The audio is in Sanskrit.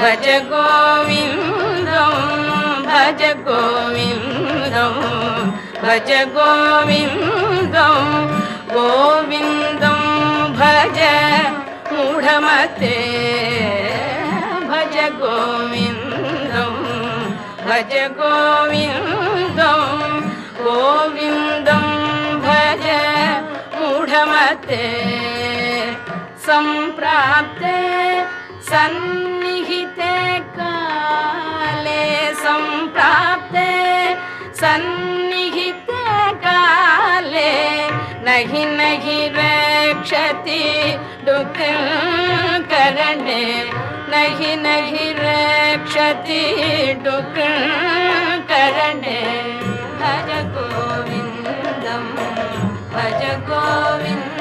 भज गोविन्दं भज गोविन्दं भज गोविन्दं गोविन्दं भज मूढमते भज गोविन्दं भज गोविन्दं गोविन्दं भज मूढमते सम्प्राप्ते सन्निहिते काले सम्प्राप्ते सन्निहिते काले नहि नहि रक्षति दुःखकरणे नहि नहि रक्षति दुःखकरणे भज गोविन्दं भज गोविन्दं